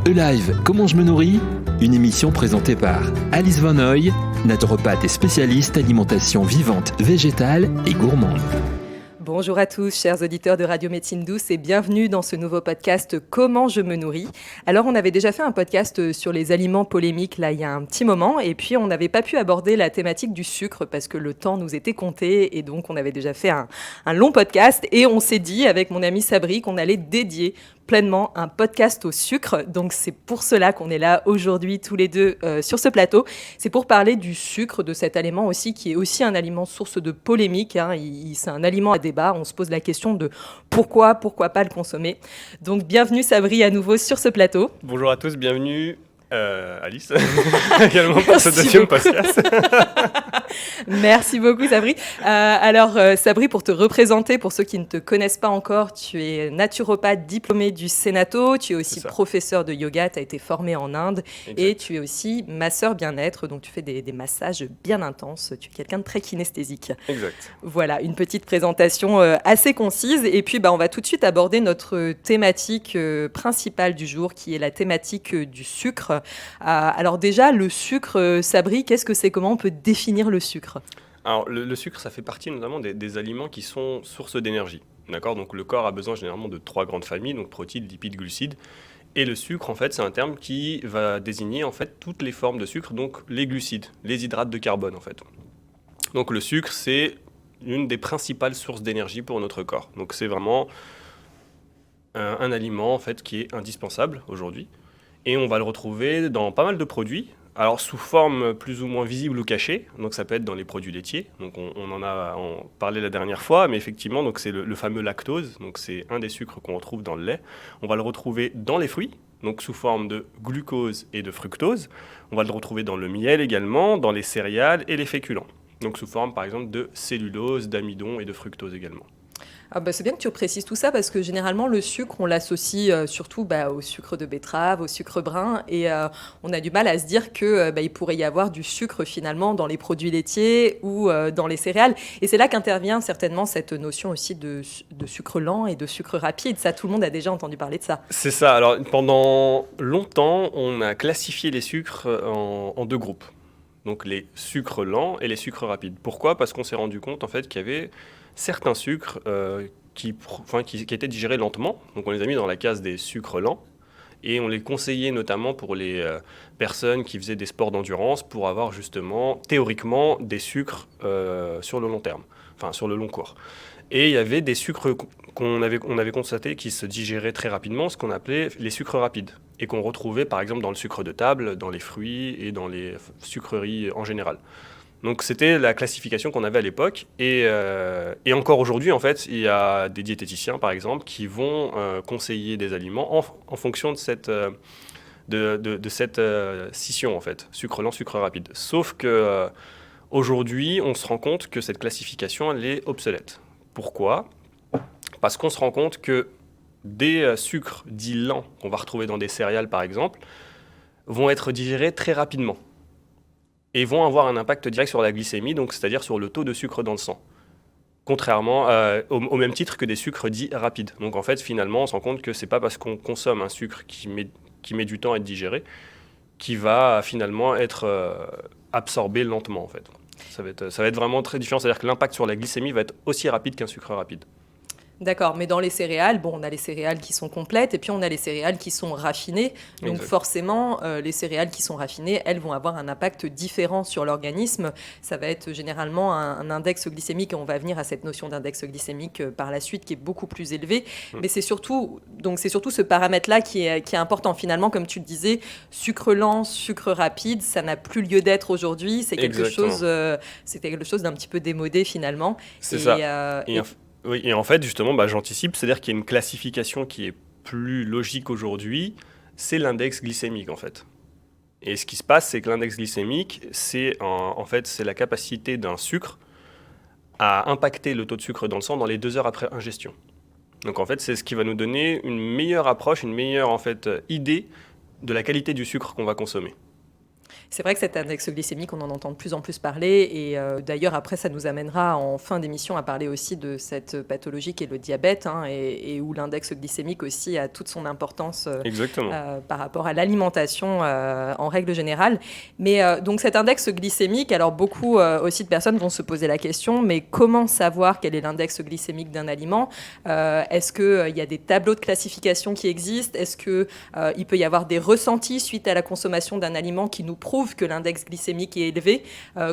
E-Live, comment je me nourris ? Une émission présentée par Alice Van Hoy, naturopathe et spécialiste alimentation vivante, végétale et gourmande. Bonjour à tous, chers auditeurs de Radio Médecine Douce et bienvenue dans ce nouveau podcast « Comment je me nourris ». Alors, on avait déjà fait un podcast sur les aliments polémiques là il y a un petit moment et puis on n'avait pas pu aborder la thématique du sucre parce que le temps nous était compté et donc on avait déjà fait un long podcast et on s'est dit avec mon amie Sabri qu'on allait dédier pleinement un podcast au sucre. Donc, c'est pour cela qu'on est là aujourd'hui tous les deux sur ce plateau. C'est pour parler du sucre, de cet aliment aussi qui est aussi un aliment source de polémique. C'est un aliment à débat. On se pose la question de pourquoi pas le consommer. Donc, bienvenue Sabri à nouveau sur ce plateau. Bonjour à tous, bienvenue Alice, également pour ce deuxième podcast. Merci beaucoup Sabri. Alors Sabri, pour te représenter, pour ceux qui ne te connaissent pas encore, tu es naturopathe diplômé du Sénato, tu es aussi professeur de yoga, tu as été formé en Inde. Exact. Et tu es aussi masseur bien-être, donc tu fais des massages bien intenses, tu es quelqu'un de très kinesthésique. Exact. Voilà, une petite présentation assez concise et puis on va tout de suite aborder notre thématique principale du jour qui est la thématique du sucre. Alors déjà, le sucre, Sabri, qu'est-ce que c'est ? Comment on peut définir le sucre ? Alors le sucre, ça fait partie notamment des aliments qui sont source d'énergie. D'accord ? Donc le corps a besoin généralement de 3 grandes familles, donc protéines, lipides, glucides. Et le sucre, en fait, c'est un terme qui va désigner en fait toutes les formes de sucre, donc les glucides, les hydrates de carbone en fait. Donc le sucre, c'est une des principales sources d'énergie pour notre corps. Donc c'est vraiment un aliment en fait qui est indispensable aujourd'hui. Et on va le retrouver dans pas mal de produits, alors sous forme plus ou moins visible ou cachée, donc ça peut être dans les produits laitiers, donc on en a parlé la dernière fois, mais effectivement donc c'est le fameux lactose, donc c'est un des sucres qu'on retrouve dans le lait. On va le retrouver dans les fruits, donc sous forme de glucose et de fructose. On va le retrouver dans le miel également, dans les céréales et les féculents, donc sous forme par exemple de cellulose, d'amidon et de fructose également. C'est bien que tu précises tout ça parce que généralement le sucre on l'associe surtout au sucre de betterave, au sucre brun et on a du mal à se dire qu'il pourrait y avoir du sucre finalement dans les produits laitiers ou dans les céréales et c'est là qu'intervient certainement cette notion aussi de sucre lent et de sucre rapide. Ça, tout le monde a déjà entendu parler de ça. C'est ça. Alors pendant longtemps on a classifié les sucres en 2 groupes, donc les sucres lents et les sucres rapides. Pourquoi ? Parce qu'on s'est rendu compte en fait qu'il y avait certains sucres qui étaient digérés lentement, donc on les a mis dans la case des sucres lents, et on les conseillait notamment pour les personnes qui faisaient des sports d'endurance pour avoir justement, théoriquement, des sucres sur le long terme, enfin sur le long cours. Et il y avait des sucres qu'on avait constaté qui se digéraient très rapidement, ce qu'on appelait les sucres rapides, et qu'on retrouvait par exemple dans le sucre de table, dans les fruits et dans les sucreries en général. Donc c'était la classification qu'on avait à l'époque et encore aujourd'hui en fait il y a des diététiciens par exemple qui vont conseiller des aliments en fonction de cette scission en fait, sucre lent, sucre rapide. Sauf que aujourd'hui on se rend compte que cette classification elle est obsolète. Pourquoi ? Parce qu'on se rend compte que des sucres dits lents qu'on va retrouver dans des céréales par exemple vont être digérés très rapidement. Et vont avoir un impact direct sur la glycémie, donc c'est-à-dire sur le taux de sucre dans le sang. Contrairement au même titre que des sucres dits rapides. Donc en fait, finalement, on se rend compte que c'est pas parce qu'on consomme un sucre qui met du temps à être digéré qui va finalement être absorbé lentement en fait. Ça va être vraiment très différent, c'est-à-dire que l'impact sur la glycémie va être aussi rapide qu'un sucre rapide. D'accord, mais dans les céréales, on a les céréales qui sont complètes et puis on a les céréales qui sont raffinées. Donc forcément, les céréales qui sont raffinées, elles vont avoir un impact différent sur l'organisme. Ça va être généralement un index glycémique, et on va venir à cette notion d'index glycémique par la suite qui est beaucoup plus élevé. Mais c'est surtout ce paramètre-là qui est quelque important. Finalement, comme tu le disais, sucre lent, sucre rapide, ça n'a plus lieu d'être aujourd'hui. C'est quelque chose d'un petit peu démodé finalement. C'est ça. Oui, et en fait, justement, j'anticipe, c'est-à-dire qu'il y a une classification qui est plus logique aujourd'hui, c'est l'index glycémique, en fait. Et ce qui se passe, c'est que l'index glycémique, c'est la capacité d'un sucre à impacter le taux de sucre dans le sang dans les 2 heures après ingestion. Donc, en fait, c'est ce qui va nous donner une meilleure approche, une meilleure, idée de la qualité du sucre qu'on va consommer. C'est vrai que cet index glycémique, on en entend de plus en plus parler. Et d'ailleurs, après, ça nous amènera en fin d'émission à parler aussi de cette pathologie qui est le diabète, hein, et où l'index glycémique aussi a toute son importance par rapport à l'alimentation en règle générale. Mais donc cet index glycémique, alors beaucoup aussi de personnes vont se poser la question, mais comment savoir quel est l'index glycémique d'un aliment ? Est-ce qu'il y a des tableaux de classification qui existent ? Est-ce qu'il peut y avoir des ressentis suite à la consommation d'un aliment qui nous prouve que l'index glycémique est élevé?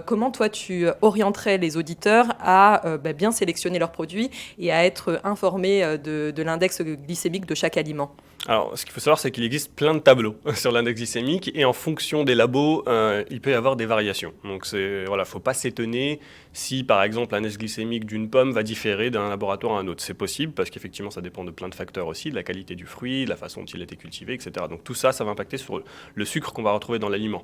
Comment toi tu orienterais les auditeurs à bien sélectionner leurs produits et à être informés de l'index glycémique de chaque aliment? Alors, ce qu'il faut savoir, c'est qu'il existe plein de tableaux sur l'index glycémique et en fonction des labos, il peut y avoir des variations. Donc, faut pas s'étonner si, par exemple, l'index glycémique d'une pomme va différer d'un laboratoire à un autre. C'est possible parce qu'effectivement, ça dépend de plein de facteurs aussi, de la qualité du fruit, de la façon dont il a été cultivé, etc. Donc, tout ça, ça va impacter sur le sucre qu'on va retrouver dans l'aliment.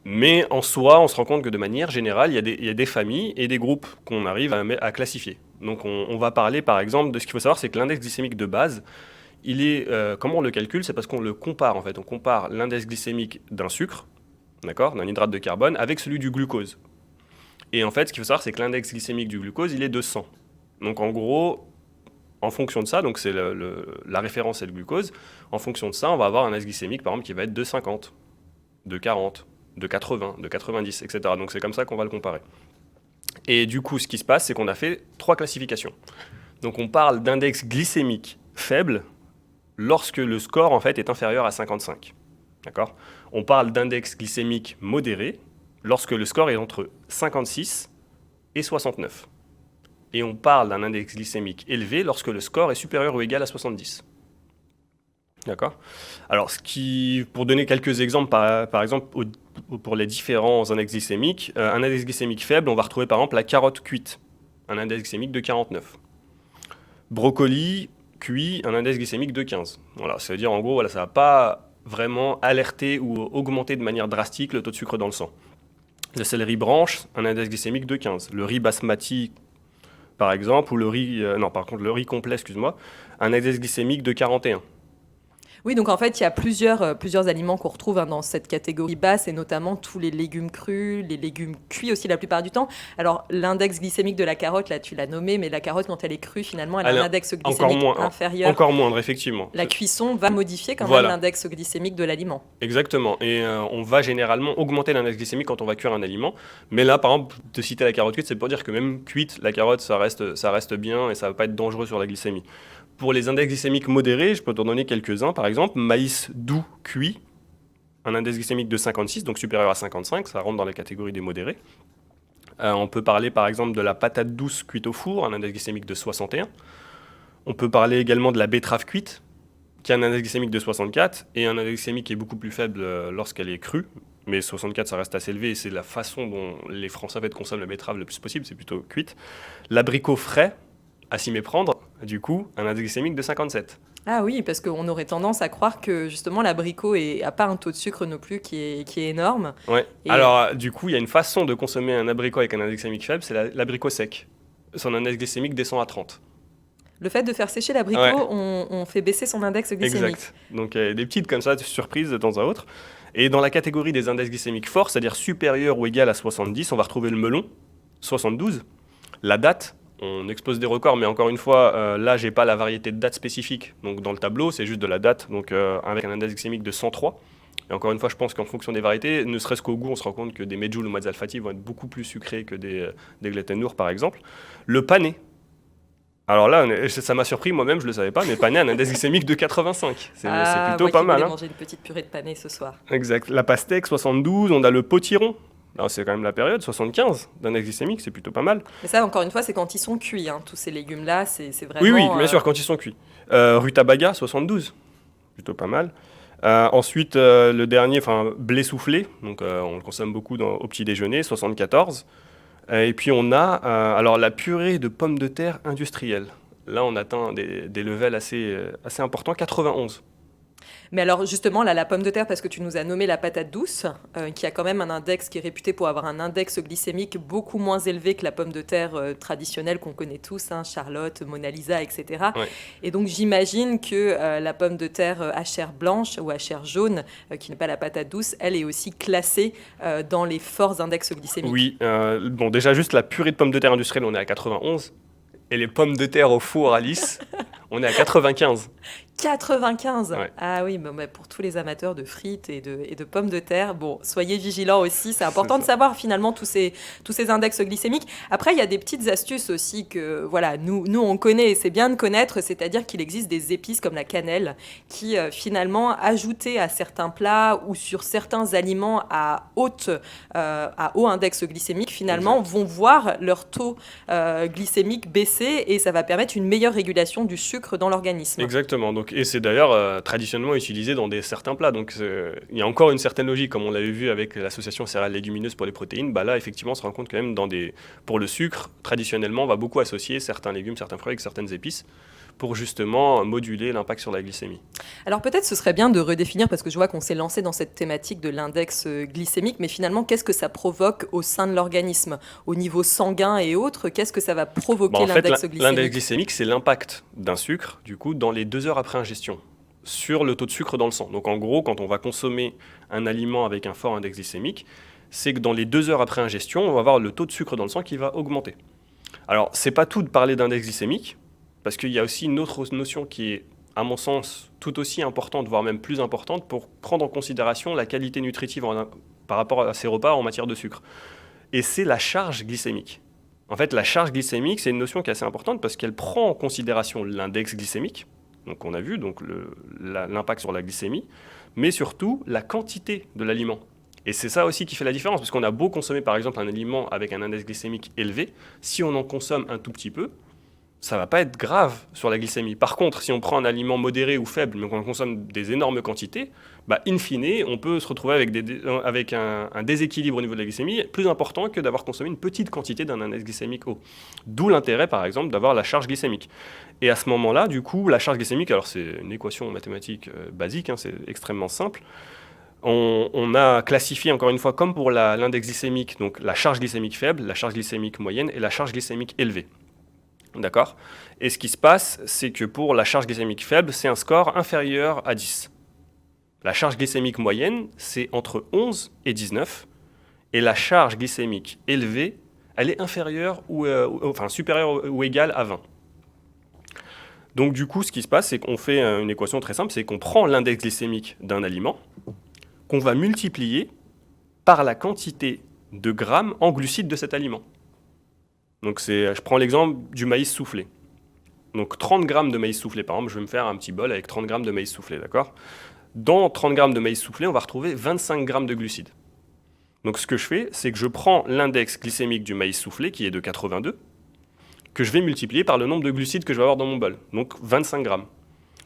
Mais en soi, on se rend compte que de manière générale, il y a des familles et des groupes qu'on arrive à classifier. Donc, on va parler, par exemple, de ce qu'il faut savoir, c'est que l'index glycémique de base, comment on le calcule? C'est parce qu'on le compare, en fait. On compare l'index glycémique d'un sucre, d'accord, d'un hydrate de carbone, avec celui du glucose. Et en fait, ce qu'il faut savoir, c'est que l'index glycémique du glucose, il est de 100. Donc en gros, en fonction de ça, donc c'est la référence, c'est le glucose, en fonction de ça, on va avoir un index glycémique, par exemple, qui va être de 50, de 40, de 80, de 90, etc. Donc c'est comme ça qu'on va le comparer. Et du coup, ce qui se passe, c'est qu'on a fait 3 classifications. Donc on parle d'index glycémique faible, lorsque le score en fait est inférieur à 55. D'accord ? On parle d'index glycémique modéré lorsque le score est entre 56 et 69. Et on parle d'un index glycémique élevé lorsque le score est supérieur ou égal à 70. D'accord ? Alors, pour donner quelques exemples, par exemple, pour les différents index glycémiques, un index glycémique faible, on va retrouver par exemple la carotte cuite, un index glycémique de 49. Brocoli cuit, un index glycémique de 15. Voilà, ça veut dire en gros, ça ne va pas vraiment alerter ou augmenter de manière drastique le taux de sucre dans le sang. La céleri branche, un index glycémique de 15. Le riz basmati, par exemple, ou le riz complet, un index glycémique de 41. Oui, donc en fait, il y a plusieurs aliments qu'on retrouve dans cette catégorie basse, et notamment tous les légumes crus, les légumes cuits aussi la plupart du temps. Alors, l'index glycémique de la carotte, là, tu l'as nommé, mais la carotte, quand elle est crue, finalement, elle a un index glycémique inférieur. Encore moindre, effectivement. La cuisson va modifier quand même l'index glycémique de l'aliment. Exactement. Et on va généralement augmenter l'index glycémique quand on va cuire un aliment. Mais là, par exemple, de citer la carotte cuite, c'est pour dire que même cuite, la carotte, ça reste bien et ça ne va pas être dangereux sur la glycémie. Pour les index glycémiques modérés, je peux t'en donner quelques-uns. Par exemple, maïs doux cuit, un index glycémique de 56, donc supérieur à 55, ça rentre dans la catégorie des modérés. On peut parler par exemple de la patate douce cuite au four, un index glycémique de 61. On peut parler également de la betterave cuite, qui a un index glycémique de 64, et un index glycémique qui est beaucoup plus faible lorsqu'elle est crue. Mais 64, ça reste assez élevé, et c'est la façon dont les Français consomment la betterave le plus possible, c'est plutôt cuite. L'abricot frais, à s'y méprendre, du coup, un index glycémique de 57. Ah oui, parce qu'on aurait tendance à croire que justement l'abricot n'a pas un taux de sucre non plus qui est énorme. Ouais. Alors, du coup, il y a une façon de consommer un abricot avec un index glycémique faible, c'est l'abricot sec. Son index glycémique descend à 30. Le fait de faire sécher l'abricot, on fait baisser son index glycémique. Exact. Donc, des petites comme ça, surprises de temps à autre. Et dans la catégorie des index glycémiques forts, c'est-à-dire supérieur ou égal à 70, on va retrouver le melon, 72. La date, on expose des records, mais encore une fois, là, j'ai pas la variété de date spécifique. Donc, dans le tableau, c'est juste de la date, donc avec un index glycémique de 103. Et encore une fois, je pense qu'en fonction des variétés, ne serait-ce qu'au goût, on se rend compte que des medjool ou mazzalfati vont être beaucoup plus sucrés que des Glettennour, par exemple. Le pané. Alors là, ça m'a surpris, moi-même, je le savais pas, mais pané a un index glycémique de 85. C'est plutôt pas mal. Moi qui voulais manger une petite purée de pané ce soir. Exact. La pastèque, 72. On a le potiron. Alors c'est quand même la période, 75 d'index glycémique, c'est plutôt pas mal. Mais ça, encore une fois, c'est quand ils sont cuits, hein. Tous ces légumes-là, c'est vraiment... Oui, bien sûr, quand ils sont cuits. Rutabaga, 72, plutôt pas mal. Ensuite, le dernier, blé soufflé, donc on le consomme beaucoup au petit déjeuner, 74. Et puis on a alors la purée de pommes de terre industrielle. Là, on atteint des levels assez importants, 91. Mais alors justement, là, la pomme de terre, parce que tu nous as nommé la patate douce, qui a quand même un index qui est réputé pour avoir un index glycémique beaucoup moins élevé que la pomme de terre traditionnelle qu'on connaît tous, hein, Charlotte, Mona Lisa, etc. Ouais. Et donc j'imagine que la pomme de terre à chair blanche ou à chair jaune, qui n'est pas la patate douce, elle est aussi classée dans les forts index glycémiques. Oui, bon, déjà, juste la purée de pommes de terre industrielle, on est à 91. Et les pommes de terre au four Alice, on est à 95. 95. Ouais. Ah oui, mais pour tous les amateurs de frites et de pommes de terre, bon, soyez vigilants aussi. C'est important de savoir finalement tous ces index glycémiques. Après, il y a des petites astuces aussi que voilà, nous on connaît et c'est bien de connaître, c'est-à-dire qu'il existe des épices comme la cannelle qui finalement, ajoutées à certains plats ou sur certains aliments à haut index glycémique, finalement, vont voir leur taux glycémique baisser et ça va permettre une meilleure régulation du sucre dans l'organisme. Exactement. Donc, et c'est d'ailleurs traditionnellement utilisé dans certains plats. Donc il y a encore une certaine logique, comme on l'avait vu avec l'association céréales légumineuses pour les protéines. Bah là, effectivement, on se rend compte quand même pour le sucre, traditionnellement, on va beaucoup associer certains légumes, certains fruits avec certaines épices pour justement moduler l'impact sur la glycémie. Alors peut-être ce serait bien de redéfinir, parce que je vois qu'on s'est lancé dans cette thématique de l'index glycémique, mais finalement, qu'est-ce que ça provoque au sein de l'organisme, au niveau sanguin et autres? Qu'est-ce que ça va provoquer l'index glycémique? L'index glycémique, c'est l'impact d'un sucre, du coup, dans les 2 heures après ingestion, sur le taux de sucre dans le sang. Donc en gros, quand on va consommer un aliment avec un fort index glycémique, c'est que dans les 2 heures après ingestion, on va avoir le taux de sucre dans le sang qui va augmenter. Alors, c'est pas tout de parler d'index glycémique, parce qu'il y a aussi une autre notion qui est, à mon sens, tout aussi importante, voire même plus importante, pour prendre en considération la qualité nutritive par rapport à ces repas en matière de sucre. Et c'est la charge glycémique. En fait, la charge glycémique, c'est une notion qui est assez importante parce qu'elle prend en considération l'index glycémique, donc on a vu donc l'impact sur la glycémie, mais surtout la quantité de l'aliment. Et c'est ça aussi qui fait la différence, parce qu'on a beau consommer par exemple un aliment avec un index glycémique élevé, si on en consomme un tout petit peu, ça va pas être grave sur la glycémie. Par contre, si on prend un aliment modéré ou faible, mais qu'on consomme des énormes quantités, in fine, on peut se retrouver avec un déséquilibre au niveau de la glycémie plus important que d'avoir consommé une petite quantité d'un index glycémique haut. D'où l'intérêt, par exemple, d'avoir la charge glycémique. Et à ce moment-là, du coup, la charge glycémique, alors c'est une équation mathématique basique, hein, c'est extrêmement simple. On a classifié, encore une fois, comme pour l'index glycémique, donc la charge glycémique faible, la charge glycémique moyenne et la charge glycémique élevée. D'accord ? Et ce qui se passe, c'est que pour la charge glycémique faible, c'est un score inférieur à 10. La charge glycémique moyenne, c'est entre 11 et 19. Et la charge glycémique élevée, elle est inférieure supérieure ou égale à 20. Donc du coup, ce qui se passe, c'est qu'on fait une équation très simple, c'est qu'on prend l'index glycémique d'un aliment, qu'on va multiplier par la quantité de grammes en glucides de cet aliment. Donc je prends l'exemple du maïs soufflé. Donc 30 grammes de maïs soufflé, par exemple, je vais me faire un petit bol avec 30 grammes de maïs soufflé, d'accord ? Dans 30 grammes de maïs soufflé, on va retrouver 25 grammes de glucides. Donc ce que je fais, c'est que je prends l'index glycémique du maïs soufflé, qui est de 82, que je vais multiplier par le nombre de glucides que je vais avoir dans mon bol, donc 25 grammes.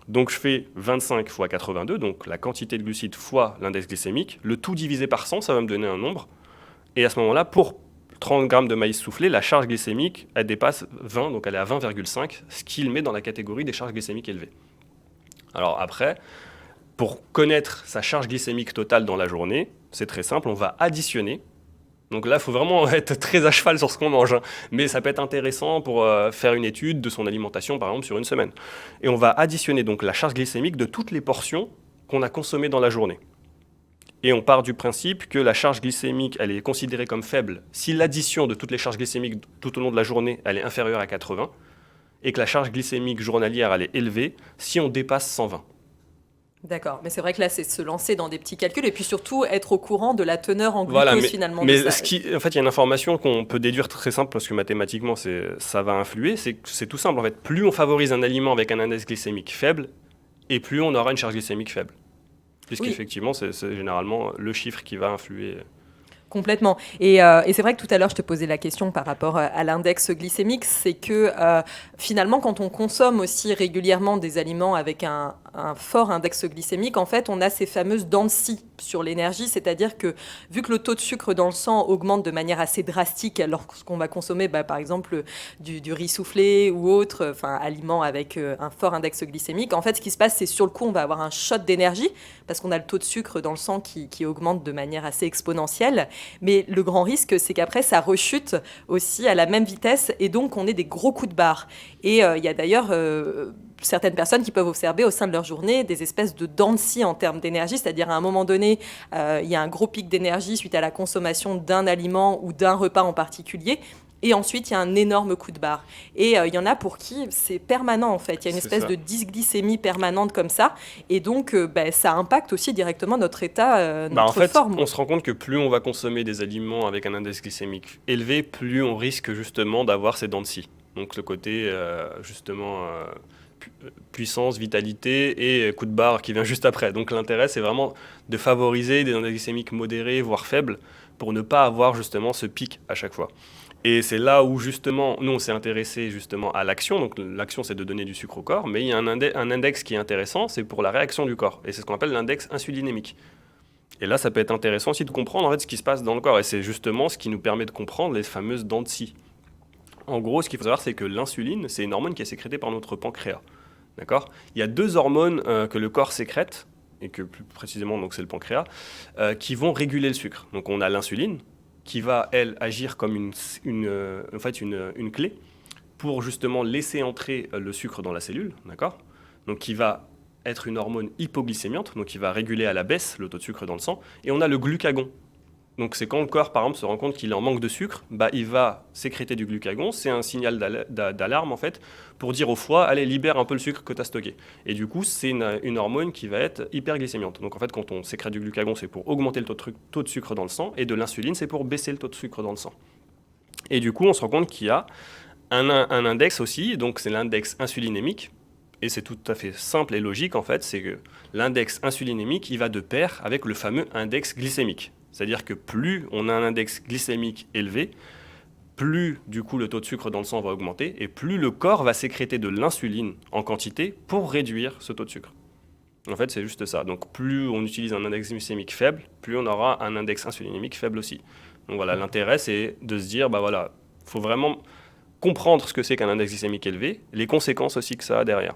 Donc je fais 25 fois 82, donc la quantité de glucides fois l'index glycémique, le tout divisé par 100, ça va me donner un nombre. Et à ce moment-là, pour 30 grammes de maïs soufflé, la charge glycémique, elle dépasse 20, donc elle est à 20,5, ce qui le met dans la catégorie des charges glycémiques élevées. Alors après, pour connaître sa charge glycémique totale dans la journée, c'est très simple, on va additionner. Donc là, il faut vraiment être très à cheval sur ce qu'on mange, hein. Mais ça peut être intéressant pour faire une étude de son alimentation, par exemple, sur une semaine. Et on va additionner donc la charge glycémique de toutes les portions qu'on a consommées dans la journée. Et on part du principe que la charge glycémique, elle est considérée comme faible si l'addition de toutes les charges glycémiques tout au long de la journée, elle est inférieure à 80, et que la charge glycémique journalière, elle est élevée si on dépasse 120. D'accord, mais c'est vrai que là, c'est se lancer dans des petits calculs et puis surtout être au courant de la teneur en glucose finalement. Mais en fait, il y a une information qu'on peut déduire très simple parce que mathématiquement, ça va influer. C'est tout simple. En fait, plus on favorise un aliment avec un index glycémique faible, et plus on aura une charge glycémique faible. Puisqu'effectivement, c'est généralement le chiffre qui va influer. Complètement. Et c'est vrai que tout à l'heure, je te posais la question par rapport à l'index glycémique, c'est que finalement, quand on consomme aussi régulièrement des aliments avec un un fort index glycémique, en fait, on a ces fameuses dents de scie sur l'énergie, c'est-à-dire que vu que le taux de sucre dans le sang augmente de manière assez drastique lorsqu'on va consommer, par exemple, du riz soufflé ou autre, aliment avec un fort index glycémique, en fait, ce qui se passe, c'est sur le coup, on va avoir un shot d'énergie parce qu'on a le taux de sucre dans le sang qui augmente de manière assez exponentielle. Mais le grand risque, c'est qu'après, ça rechute aussi à la même vitesse et donc on ait des gros coups de barre. Et il y a d'ailleurs certaines personnes qui peuvent observer au sein de leur journée des espèces de dents de scie en termes d'énergie, c'est-à-dire à un moment donné, il y a un gros pic d'énergie suite à la consommation d'un aliment ou d'un repas en particulier. Et ensuite, il y a un énorme coup de barre. Et il y en a pour qui c'est permanent, en fait. Il y a une espèce de dysglycémie permanente comme ça. Et donc, ça impacte aussi directement notre état, notre forme. On se rend compte que plus on va consommer des aliments avec un index glycémique élevé, plus on risque justement d'avoir ces dents de scie. Donc, le côté, puissance, vitalité et coup de barre qui vient juste après. Donc, l'intérêt, c'est vraiment de favoriser des index glycémiques modérés, voire faibles, pour ne pas avoir justement ce pic à chaque fois. Et c'est là où justement, nous on s'est intéressé justement à l'action, donc l'action c'est de donner du sucre au corps, mais il y a un index qui est intéressant, c'est pour la réaction du corps, et c'est ce qu'on appelle l'index insulinémique. Et là ça peut être intéressant aussi de comprendre en fait ce qui se passe dans le corps, et c'est justement ce qui nous permet de comprendre les fameuses dents de scie. En gros, ce qu'il faut savoir, c'est que l'insuline, c'est une hormone qui est sécrétée par notre pancréas. D'accord ? Il y a deux hormones que le corps sécrète, et que plus précisément donc c'est le pancréas, qui vont réguler le sucre. Donc on a l'insuline, qui va, elle, agir comme une clé pour justement laisser entrer le sucre dans la cellule, d'accord ? Donc qui va être une hormone hypoglycémiante, donc qui va réguler à la baisse le taux de sucre dans le sang. Et on a le glucagon. Donc c'est quand le corps, par exemple, se rend compte qu'il est en manque de sucre, il va sécréter du glucagon. C'est un signal d'alarme, en fait, pour dire au foie, allez, libère un peu le sucre que tu as stocké. Et du coup, c'est une hormone qui va être hyperglycémiante. Donc en fait, quand on sécrète du glucagon, c'est pour augmenter le taux de sucre dans le sang, et de l'insuline, c'est pour baisser le taux de sucre dans le sang. Et du coup, on se rend compte qu'il y a un index aussi, donc c'est l'index insulinémique, et c'est tout à fait simple et logique, en fait, c'est que l'index insulinémique, il va de pair avec le fameux index glycémique. C'est-à-dire que plus on a un index glycémique élevé, plus du coup le taux de sucre dans le sang va augmenter et plus le corps va sécréter de l'insuline en quantité pour réduire ce taux de sucre. En fait, c'est juste ça. Donc plus on utilise un index glycémique faible, plus on aura un index insulinémique faible aussi. Donc voilà, l'intérêt c'est de se dire, faut vraiment comprendre ce que c'est qu'un index glycémique élevé, les conséquences aussi que ça a derrière.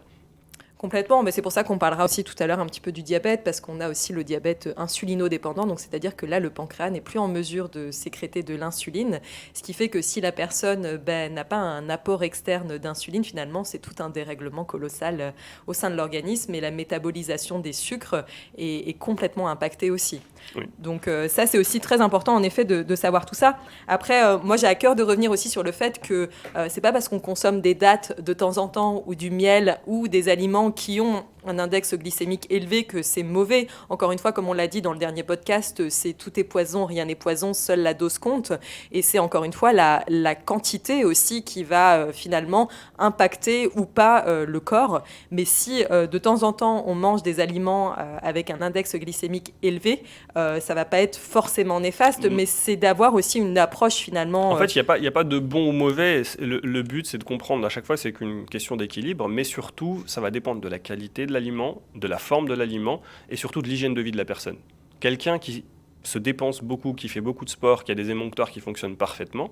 Complètement, mais c'est pour ça qu'on parlera aussi tout à l'heure un petit peu du diabète, parce qu'on a aussi le diabète insulinodépendant, donc c'est-à-dire que là, le pancréas n'est plus en mesure de sécréter de l'insuline, ce qui fait que si la personne n'a pas un apport externe d'insuline, finalement, c'est tout un dérèglement colossal au sein de l'organisme, et la métabolisation des sucres est complètement impactée aussi. Oui. Donc ça, c'est aussi très important, en effet, de savoir tout ça. Après, moi, j'ai à cœur de revenir aussi sur le fait que c'est pas parce qu'on consomme des dattes de temps en temps, ou du miel, ou des aliments qui ont un index glycémique élevé que c'est mauvais. Encore une fois, comme on l'a dit dans le dernier podcast, c'est tout est poison, rien n'est poison, seule la dose compte. Et c'est encore une fois la quantité aussi qui va finalement impacter ou pas le corps. Mais si de temps en temps on mange des aliments avec un index glycémique élevé, ça va pas être forcément néfaste, mais c'est d'avoir aussi une approche finalement... En fait, il n'y a pas de bon ou mauvais. Le but, c'est de comprendre à chaque fois, c'est qu'une question d'équilibre, mais surtout, ça va dépendre de la qualité de l'aliment, de la forme de l'aliment et surtout de l'hygiène de vie de la personne. Quelqu'un qui se dépense beaucoup, qui fait beaucoup de sport, qui a des émonctoires qui fonctionnent parfaitement,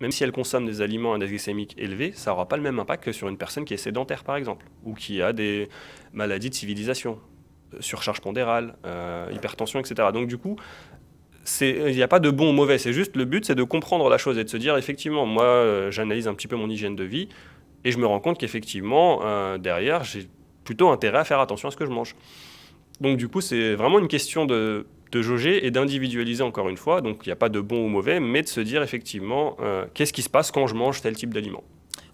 même si elle consomme des aliments à index glycémique élevé, ça n'aura pas le même impact que sur une personne qui est sédentaire par exemple, ou qui a des maladies de civilisation, surcharge pondérale, hypertension, etc. Donc du coup, il n'y a pas de bon ou mauvais, c'est juste le but c'est de comprendre la chose et de se dire effectivement, moi j'analyse un petit peu mon hygiène de vie et je me rends compte qu'effectivement, derrière, j'ai plutôt intérêt à faire attention à ce que je mange. Donc du coup, c'est vraiment une question de jauger et d'individualiser encore une fois. Donc il n'y a pas de bon ou mauvais, mais de se dire effectivement, qu'est-ce qui se passe quand je mange tel type d'aliment.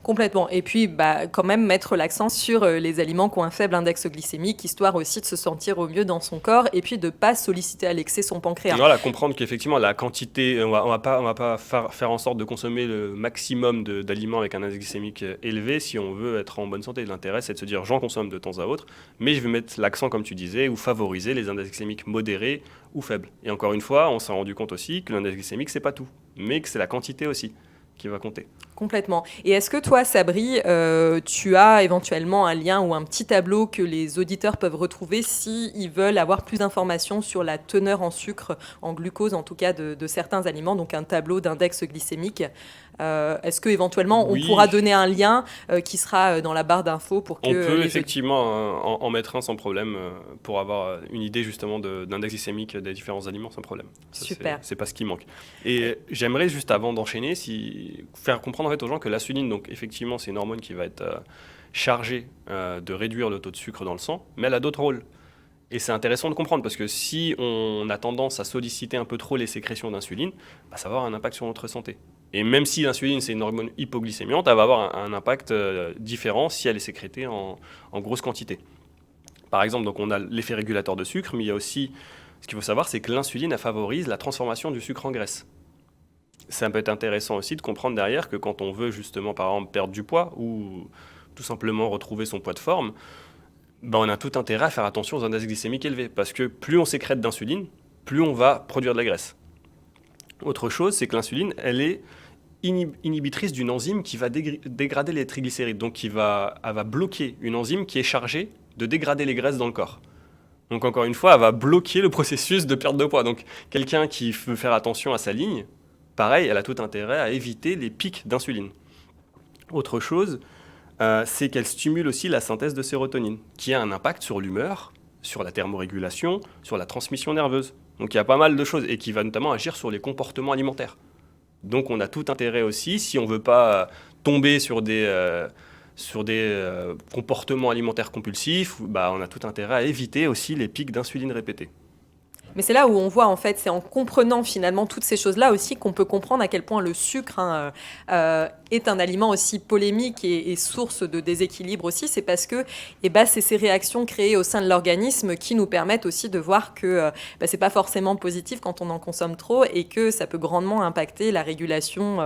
Complètement. Et puis, quand même mettre l'accent sur les aliments qui ont un faible index glycémique, histoire aussi de se sentir au mieux dans son corps et puis de ne pas solliciter à l'excès son pancréas. Voilà, comprendre qu'effectivement, la quantité, on va pas faire en sorte de consommer le maximum d'aliments avec un index glycémique élevé si on veut être en bonne santé. L'intérêt, c'est de se dire, j'en consomme de temps à autre, mais je vais mettre l'accent, comme tu disais, ou favoriser les index glycémiques modérés ou faibles. Et encore une fois, on s'est rendu compte aussi que l'index glycémique, c'est pas tout, mais que c'est la quantité aussi qui va compter. Complètement. Et est-ce que toi, Sabri, tu as éventuellement un lien ou un petit tableau que les auditeurs peuvent retrouver s'ils veulent avoir plus d'informations sur la teneur en sucre, en glucose en tout cas, de certains aliments, donc un tableau d'index glycémique. Est-ce que éventuellement on pourra donner un lien qui sera dans la barre d'infos pour que... On peut effectivement en mettre un sans problème pour avoir une idée justement d'index glycémique des différents aliments sans problème. Ça, super. C'est pas ce qui manque. Et j'aimerais juste avant d'enchaîner, faire comprendre en fait aux gens que l'insuline, donc effectivement c'est une hormone qui va être chargée de réduire le taux de sucre dans le sang, mais elle a d'autres rôles. Et c'est intéressant de comprendre parce que si on a tendance à solliciter un peu trop les sécrétions d'insuline, ça va avoir un impact sur notre santé. Et même si l'insuline, c'est une hormone hypoglycémiante, elle va avoir un impact différent si elle est sécrétée en grosse quantité. Par exemple, donc on a l'effet régulateur de sucre, mais il y a aussi, ce qu'il faut savoir, c'est que l'insuline, elle favorise la transformation du sucre en graisse. Ça peut être intéressant aussi de comprendre derrière que quand on veut justement, par exemple, perdre du poids ou tout simplement retrouver son poids de forme, on a tout intérêt à faire attention aux index glycémiques élevés, parce que plus on sécrète d'insuline, plus on va produire de la graisse. Autre chose, c'est que l'insuline, elle est inhibitrice d'une enzyme qui va dégrader les triglycérides. Donc elle va bloquer une enzyme qui est chargée de dégrader les graisses dans le corps. Donc encore une fois, elle va bloquer le processus de perte de poids. Donc quelqu'un qui veut faire attention à sa ligne, pareil, elle a tout intérêt à éviter les pics d'insuline. Autre chose, c'est qu'elle stimule aussi la synthèse de sérotonine, qui a un impact sur l'humeur, sur la thermorégulation, sur la transmission nerveuse. Donc il y a pas mal de choses, et qui va notamment agir sur les comportements alimentaires. Donc on a tout intérêt aussi, si on ne veut pas tomber sur des comportements alimentaires compulsifs, on a tout intérêt à éviter aussi les pics d'insuline répétés. Mais c'est là où on voit, en fait, c'est en comprenant finalement toutes ces choses-là aussi qu'on peut comprendre à quel point le sucre est un aliment aussi polémique et source de déséquilibre aussi. C'est parce que c'est ces réactions créées au sein de l'organisme qui nous permettent aussi de voir que c'est pas forcément positif quand on en consomme trop et que ça peut grandement impacter la régulation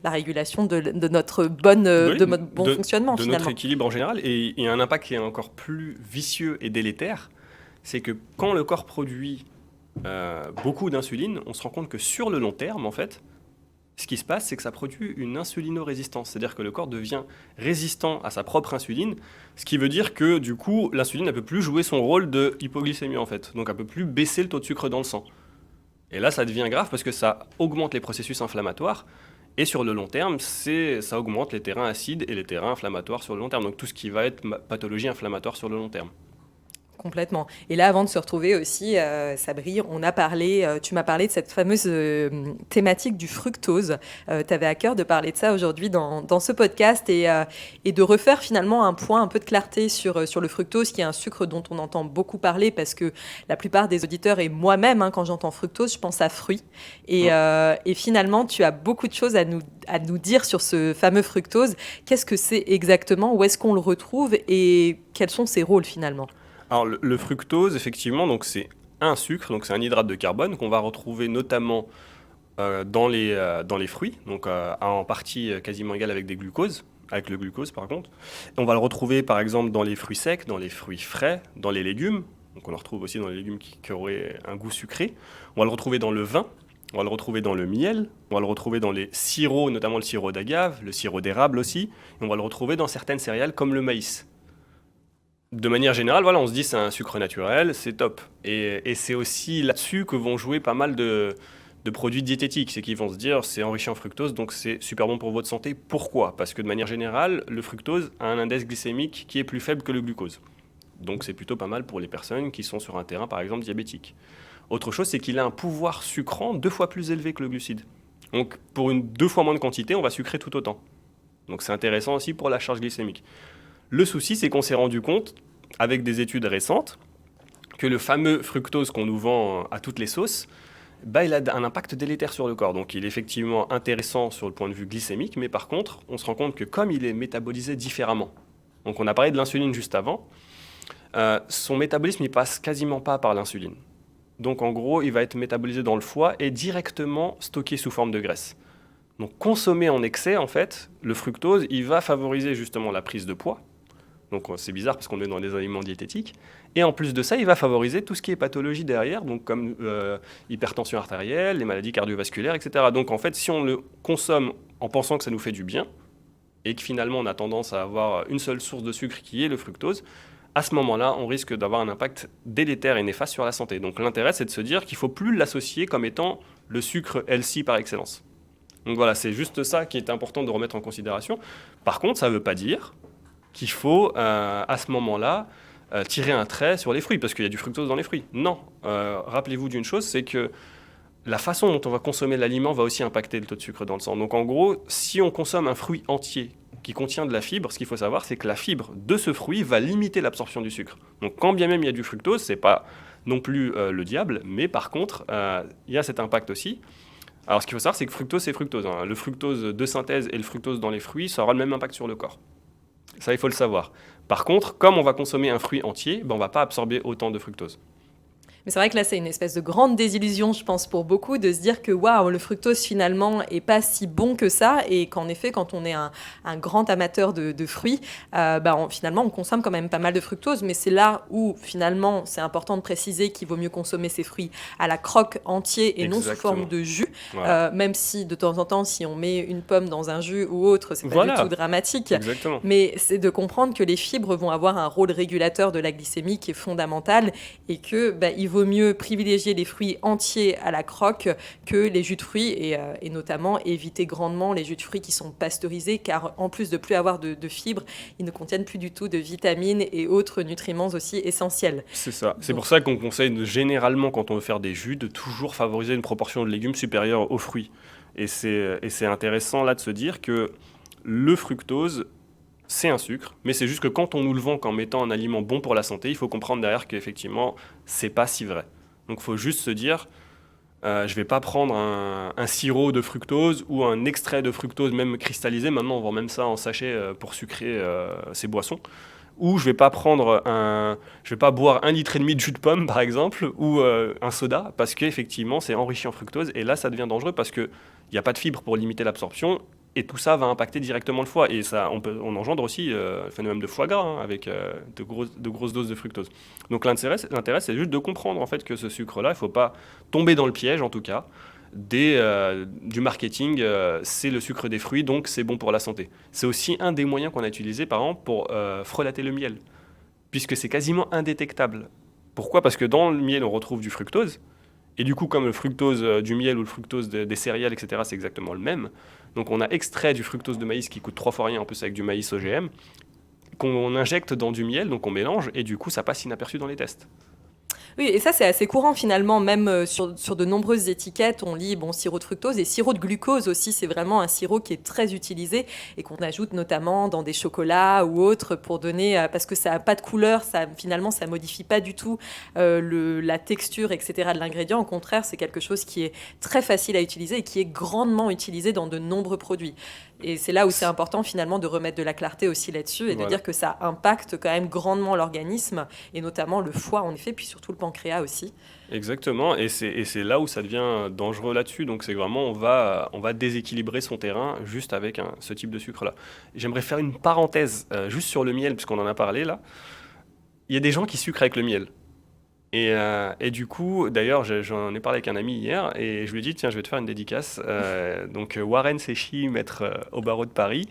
de notre bon fonctionnement de finalement. Notre équilibre en général. Et il y a un impact qui est encore plus vicieux et délétère, c'est que quand le corps produit beaucoup d'insuline, on se rend compte que sur le long terme, en fait, ce qui se passe, c'est que ça produit une insulinorésistance. C'est-à-dire que le corps devient résistant à sa propre insuline, ce qui veut dire que, du coup, l'insuline ne peut plus jouer son rôle de hypoglycémie, en fait. Donc, elle ne peut plus baisser le taux de sucre dans le sang. Et là, ça devient grave parce que ça augmente les processus inflammatoires. Et sur le long terme, ça augmente les terrains acides et les terrains inflammatoires sur le long terme. Donc, tout ce qui va être pathologie inflammatoire sur le long terme. Complètement. Et là, avant de se retrouver aussi, Sabri, tu m'as parlé de cette fameuse thématique du fructose. Tu avais à cœur de parler de ça aujourd'hui dans ce podcast et de refaire finalement un point, un peu de clarté sur le fructose, qui est un sucre dont on entend beaucoup parler parce que la plupart des auditeurs et moi-même, quand j'entends fructose, je pense à fruits. Et finalement, tu as beaucoup de choses à nous dire sur ce fameux fructose. Qu'est-ce que c'est exactement? Où est-ce qu'on le retrouve? Et quels sont ses rôles finalement? Alors le fructose, effectivement, donc c'est un sucre, donc c'est un hydrate de carbone qu'on va retrouver notamment dans les fruits, donc en partie quasiment égale avec le glucose par contre. Et on va le retrouver par exemple dans les fruits secs, dans les fruits frais, dans les légumes, donc on le retrouve aussi dans les légumes qui auraient un goût sucré. On va le retrouver dans le vin, on va le retrouver dans le miel, on va le retrouver dans les sirops, notamment le sirop d'agave, le sirop d'érable aussi, et on va le retrouver dans certaines céréales comme le maïs. De manière générale, on se dit c'est un sucre naturel, c'est top. Et c'est aussi là-dessus que vont jouer pas mal de produits diététiques. C'est qu'ils vont se dire c'est enrichi en fructose, donc c'est super bon pour votre santé. Pourquoi? Parce que de manière générale, le fructose a un index glycémique qui est plus faible que le glucose. Donc c'est plutôt pas mal pour les personnes qui sont sur un terrain, par exemple, diabétique. Autre chose, c'est qu'il a un pouvoir sucrant 2 fois plus élevé que le glucide. Donc pour 2 fois moins de quantité, on va sucrer tout autant. Donc c'est intéressant aussi pour la charge glycémique. Le souci, c'est qu'on s'est rendu compte, avec des études récentes, que le fameux fructose qu'on nous vend à toutes les sauces, il a un impact délétère sur le corps. Donc il est effectivement intéressant sur le point de vue glycémique, mais par contre, on se rend compte que comme il est métabolisé différemment, donc on a parlé de l'insuline juste avant, son métabolisme ne passe quasiment pas par l'insuline. Donc en gros, il va être métabolisé dans le foie et directement stocké sous forme de graisse. Donc consommer en excès, en fait, le fructose, il va favoriser justement la prise de poids. Donc c'est bizarre parce qu'on est dans des aliments diététiques. Et en plus de ça, il va favoriser tout ce qui est pathologie derrière, donc comme hypertension artérielle, les maladies cardiovasculaires, etc. Donc en fait, si on le consomme en pensant que ça nous fait du bien, et que finalement on a tendance à avoir une seule source de sucre qui est le fructose, à ce moment-là, on risque d'avoir un impact délétère et néfaste sur la santé. Donc l'intérêt, c'est de se dire qu'il ne faut plus l'associer comme étant le sucre healthy par excellence. Donc voilà, c'est juste ça qui est important de remettre en considération. Par contre, ça ne veut pas dire qu'il faut, à ce moment-là, tirer un trait sur les fruits, parce qu'il y a du fructose dans les fruits. Non, rappelez-vous d'une chose, c'est que la façon dont on va consommer l'aliment va aussi impacter le taux de sucre dans le sang. Donc en gros, si on consomme un fruit entier qui contient de la fibre, ce qu'il faut savoir, c'est que la fibre de ce fruit va limiter l'absorption du sucre. Donc quand bien même il y a du fructose, c'est pas non plus le diable, mais par contre, il y a cet impact aussi. Alors ce qu'il faut savoir, c'est que fructose, c'est fructose. Hein. Le fructose de synthèse et le fructose dans les fruits, ça aura le même impact sur le corps. Ça, il faut le savoir. Par contre, comme on va consommer un fruit entier, on ne va pas absorber autant de fructose. Mais c'est vrai que là, c'est une espèce de grande désillusion, je pense, pour beaucoup, de se dire que waouh, le fructose finalement est pas si bon que ça, et qu'en effet, quand on est un grand amateur de fruits, finalement, on consomme quand même pas mal de fructose. Mais c'est là où finalement, c'est important de préciser qu'il vaut mieux consommer ces fruits à la croque entier et Exactement. non sous forme de jus. Voilà. Même si de temps en temps, si on met une pomme dans un jus ou autre, c'est pas du tout dramatique. Exactement. Mais c'est de comprendre que les fibres vont avoir un rôle régulateur de la glycémie qui est fondamental, et que il vaut mieux privilégier les fruits entiers à la croque que les jus de fruits, et notamment éviter grandement les jus de fruits qui sont pasteurisés, car en plus de plus avoir de fibres, ils ne contiennent plus du tout de vitamines et autres nutriments aussi essentiels. C'est ça. C'est pour ça qu'on conseille généralement, quand on veut faire des jus, de toujours favoriser une proportion de légumes supérieure aux fruits. Et c'est intéressant là de se dire que le fructose, c'est un sucre, mais c'est juste que quand on nous le vend comme étant un aliment bon pour la santé, il faut comprendre derrière qu'effectivement, c'est pas si vrai. Donc il faut juste se dire, je ne vais pas prendre un sirop de fructose ou un extrait de fructose même cristallisé. Maintenant, on vend même ça en sachet pour sucrer ces boissons. Ou je vais pas boire 1,5 litre de jus de pomme, par exemple, ou un soda, parce qu'effectivement, c'est enrichi en fructose. Et là, ça devient dangereux parce qu'il n'y a pas de fibres pour limiter l'absorption. Et tout ça va impacter directement le foie. Et ça, on engendre aussi le phénomène de foie gras, hein, avec de grosses doses de fructose. Donc l'intérêt, c'est juste de comprendre en fait, que ce sucre-là, il ne faut pas tomber dans le piège, en tout cas, du marketing. C'est le sucre des fruits, donc c'est bon pour la santé. C'est aussi un des moyens qu'on a utilisé, par exemple, pour frelater le miel, puisque c'est quasiment indétectable. Pourquoi ? Parce que dans le miel, on retrouve du fructose. Et du coup, comme le fructose du miel ou le fructose des céréales, etc., c'est exactement le même. Donc on a extrait du fructose de maïs qui coûte 3 fois rien, en plus avec du maïs OGM, qu'on injecte dans du miel, donc on mélange, et du coup ça passe inaperçu dans les tests. Oui, et ça, c'est assez courant finalement, même sur de nombreuses étiquettes, on lit sirop de fructose et sirop de glucose aussi. C'est vraiment un sirop qui est très utilisé et qu'on ajoute notamment dans des chocolats ou autres pour donner, parce que ça n'a pas de couleur, finalement, ça ne modifie pas du tout la texture, etc. de l'ingrédient. Au contraire, c'est quelque chose qui est très facile à utiliser et qui est grandement utilisé dans de nombreux produits. Et c'est là où c'est important finalement de remettre de la clarté aussi là-dessus et de dire que ça impacte quand même grandement l'organisme et notamment le foie en effet, puis surtout le pancréas aussi. Exactement, et c'est là où ça devient dangereux là-dessus. Donc c'est vraiment, on va déséquilibrer son terrain juste avec ce type de sucre-là. J'aimerais faire une parenthèse juste sur le miel, puisqu'on en a parlé là. Il y a des gens qui sucrent avec le miel. Et du coup, d'ailleurs, j'en ai parlé avec un ami hier et je lui ai dit, tiens, je vais te faire une dédicace. Donc Warren Sechy, maître au barreau de Paris,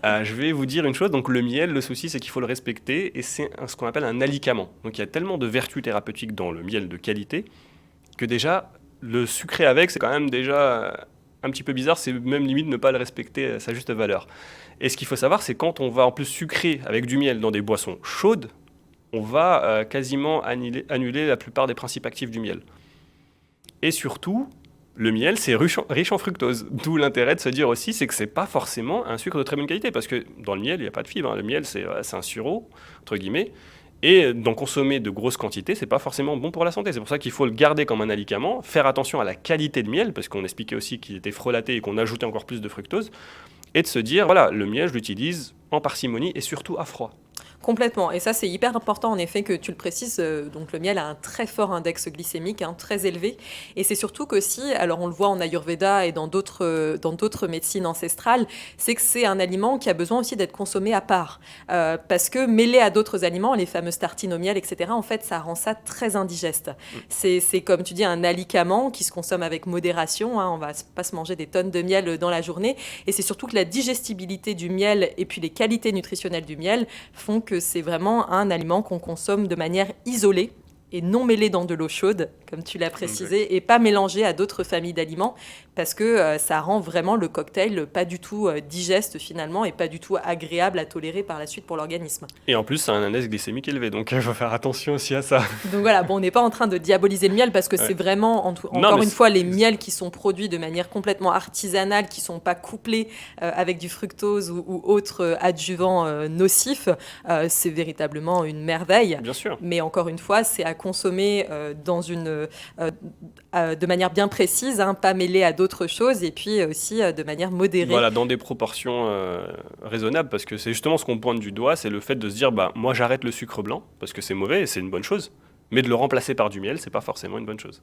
je vais vous dire une chose. Donc le miel, le souci, c'est qu'il faut le respecter et c'est ce qu'on appelle un alicament. Donc il y a tellement de vertus thérapeutiques dans le miel de qualité que déjà, le sucrer avec, c'est quand même déjà un petit peu bizarre. C'est même limite ne pas le respecter à sa juste valeur. Et ce qu'il faut savoir, c'est quand on va en plus sucrer avec du miel dans des boissons chaudes, on va quasiment annuler la plupart des principes actifs du miel. Et surtout, le miel, c'est riche en fructose. D'où l'intérêt de se dire aussi, c'est que ce n'est pas forcément un sucre de très bonne qualité, parce que dans le miel, il n'y a pas de fibres. Le miel, c'est un sirop, entre guillemets, et d'en consommer de grosses quantités, ce n'est pas forcément bon pour la santé. C'est pour ça qu'il faut le garder comme un alicament, faire attention à la qualité de miel, parce qu'on expliquait aussi qu'il était frelaté et qu'on ajoutait encore plus de fructose, et de se dire, voilà, le miel, je l'utilise en parcimonie et surtout à froid. Complètement. Et ça, c'est hyper important, en effet, que tu le précises. Donc, le miel a un très fort index glycémique, très élevé. Et c'est surtout que si, alors on le voit en Ayurveda et dans d'autres médecines ancestrales, c'est que c'est un aliment qui a besoin aussi d'être consommé à part. Parce que mêlé à d'autres aliments, les fameuses tartines au miel, etc., en fait, ça rend ça très indigeste. C'est comme tu dis, un alicament qui se consomme avec modération. On ne va pas se manger des tonnes de miel dans la journée. Et c'est surtout que la digestibilité du miel et puis les qualités nutritionnelles du miel font que c'est vraiment un aliment qu'on consomme de manière isolée et non mêlé dans de l'eau chaude, comme tu l'as précisé, et pas mélangé à d'autres familles d'aliments, parce que ça rend vraiment le cocktail pas du tout digeste finalement, et pas du tout agréable à tolérer par la suite pour l'organisme. Et en plus, ça a un index glycémique élevé, donc il faut faire attention aussi à ça. Donc voilà, bon, on n'est pas en train de diaboliser le miel, parce que c'est vraiment, encore une fois, les miels qui sont produits de manière complètement artisanale, qui ne sont pas couplés avec du fructose ou autres adjuvants nocifs, c'est véritablement une merveille. Bien sûr. Mais encore une fois, c'est à consommer de manière bien précise, pas mêlée à d'autres choses, et puis aussi de manière modérée. Voilà, dans des proportions raisonnables, parce que c'est justement ce qu'on pointe du doigt, c'est le fait de se dire, moi j'arrête le sucre blanc, parce que c'est mauvais et c'est une bonne chose, mais de le remplacer par du miel, c'est pas forcément une bonne chose.